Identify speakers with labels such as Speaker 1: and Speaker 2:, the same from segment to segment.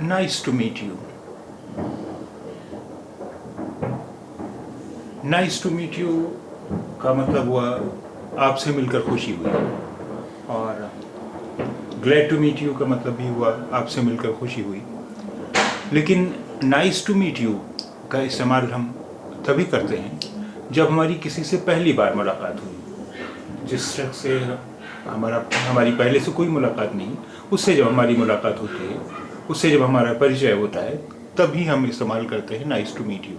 Speaker 1: Nice to meet you. Nice to meet you का मतलब हुआ आपसे मिलकर खुशी हुई, और ग्लैड टू मीट यू का मतलब भी हुआ आपसे मिलकर खुशी हुई। लेकिन नाइस टू मीट यू का इस्तेमाल हम तभी करते हैं जब हमारी किसी से पहली बार मुलाकात हुई। जिस शख्स से हमारी पहले से कोई मुलाकात नहीं, उससे जब हमारी मुलाकात होती है, उससे जब हमारा परिचय होता है, तभी हम इस्तेमाल करते हैं नाइस टू मीट यू।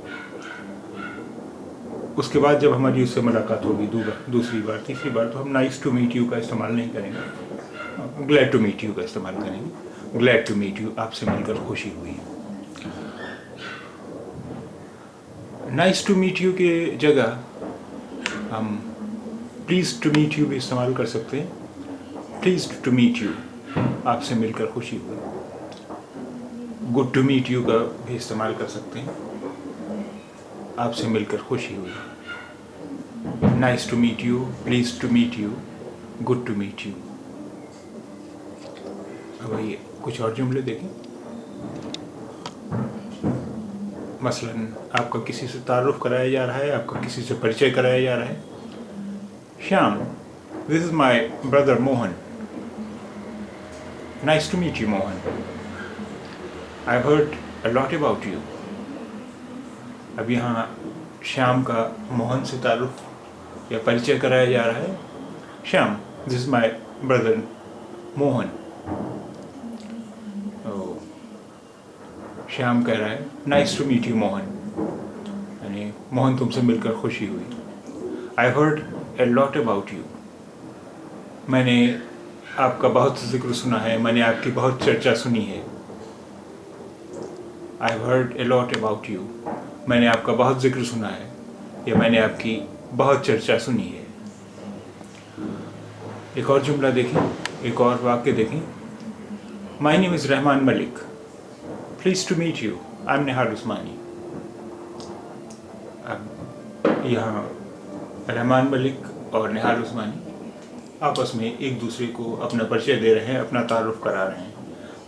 Speaker 1: उसके बाद जब हमारी उससे मुलाकात होगी दूसरी बार, तीसरी बार, तो हम नाइस टू मीट यू का इस्तेमाल नहीं करेंगे, ग्लैड टू मीट यू का इस्तेमाल करेंगे। ग्लैड टू मीट यू, आपसे मिलकर खुशी हुई। नाइस टू मीट यू के जगह हम प्लीज़ टू मीट यू भी इस्तेमाल कर सकते हैं। प्लीज़ टू मीट यू, आपसे मिलकर खुशी हुई। गुड टू मीट यू का भी इस्तेमाल कर सकते हैं, आपसे मिलकर खुशी हुई। Nice to meet you, please to meet you, good to meet you. अब आइए कुछ और जुमले देखें। मसलन आपका किसी से तारुफ कराया जा रहा है, आपका किसी से परिचय कराया जा रहा है। Shyam, this is my brother Mohan. Nice to meet you Mohan, I heard a lot about you. अब यहाँ श्याम का मोहन से तारुफ या परिचय कराया जा रहा है। Shyam, this is my brother Mohan. Shyam कह रहा है nice to meet you Mohan, यानी मोहन तुमसे मिलकर खुशी हुई। I heard a lot about you, मैंने आपका बहुत जिक्र सुना है, मैंने आपकी बहुत चर्चा सुनी है। आई heard a lot about you, मैंने आपका बहुत जिक्र सुना है, या मैंने आपकी बहुत चर्चा सुनी है। एक और जुमला देखें, एक और वाक्य देखें। My name is Rahman Malik, please to meet you, I am Nihal Usmani. अब यहाँ रहमान मलिक और निहाल उस्मानी आपस में एक दूसरे को अपना परिचय दे रहे हैं, अपना तारुफ करा रहे हैं।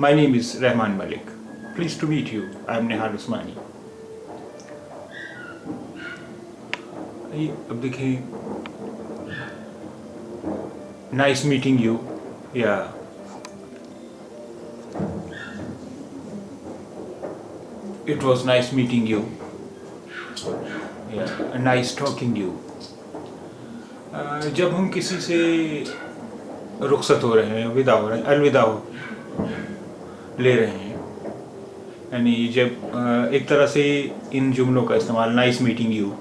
Speaker 1: My name is Rahman Malik, please to meet you, I am Nihal Usmani. अब देखिए, नाइस मीटिंग यू, या it was nice meeting you, या नाइस टॉकिंग यू। जब हम किसी से रुखसत हो रहे हैं, विदा हो रहे हैं, अलविदा ले रहे हैं, यानी जब एक तरह से इन जुमलों का इस्तेमाल नाइस मीटिंग यू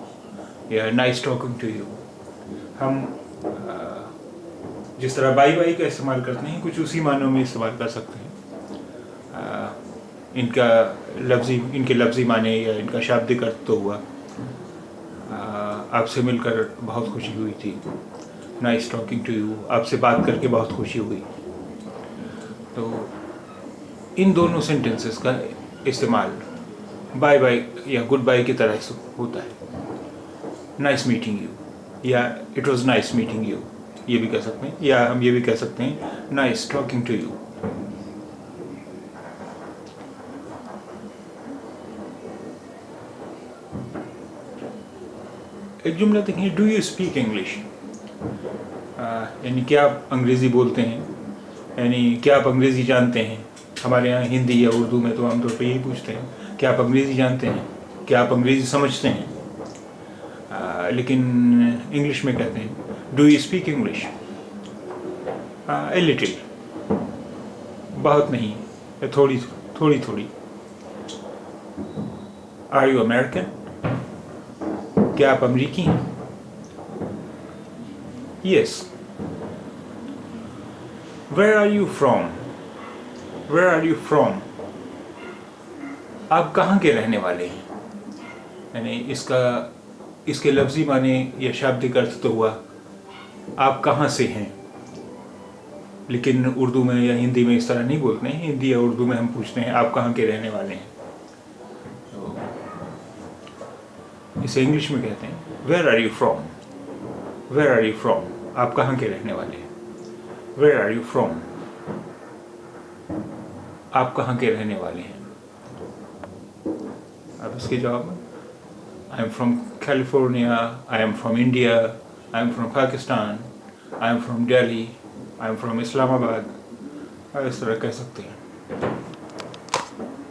Speaker 1: या नाइस टॉकिंग टू यू, हम जिस तरह बाई बाई का इस्तेमाल करते हैं, कुछ उसी मानों में इस्तेमाल कर सकते हैं। इनके लफ्ज़ी माने या इनका शाब्दिक अर्थ तो हुआ आपसे मिलकर बहुत खुशी हुई थी, नाइस टॉकिंग टू यू, आपसे बात करके बहुत खुशी हुई। तो इन दोनों सेंटेंसेस का इस्तेमाल बाय बाय या गुड बाय की तरह से होता है। नाइस मीटिंग यू या it was nice meeting you, ये भी कह सकते हैं, या हम ये भी कह सकते हैं नाइस टॉकिंग टू यू। एक जुमला देखें, डू यू स्पीक इंग्लिश, यानी क्या आप अंग्रेज़ी बोलते हैं, यानी क्या आप अंग्रेज़ी जानते हैं। हमारे यहाँ हिंदी या उर्दू में तो आमतौर पर यही पूछते हैं, क्या आप अंग्रेज़ी जानते हैं, क्या आप अंग्रेज़ी समझते हैं। लेकिन इंग्लिश में कहते हैं do you speak English, a little, बहुत नहीं, थोड़ी थोड़ी। आर यू अमेरिकन, क्या आप अमेरिकी हैं। Yes. Where are you from, where are you from, आप कहाँ के रहने वाले हैं। यानी इसके लफ्ज़ी माने या शाब्दिक अर्थ तो हुआ आप कहाँ से हैं, लेकिन उर्दू में या हिंदी में इस तरह नहीं बोलते हैं। हिंदी या उर्दू में हम पूछते हैं आप कहाँ के रहने वाले हैं, तो इसे इंग्लिश में कहते हैं where are you from, where are you from, आप कहाँ के रहने वाले हैं, वेयर आर यू फ्रॉम। आप कहाँ के रहने वाले हैं? अब इसके जवाब में I am from California, I am from India, I am from Pakistan, I am from Delhi, I am from Islamabad, इस तरह कह सकते हैं।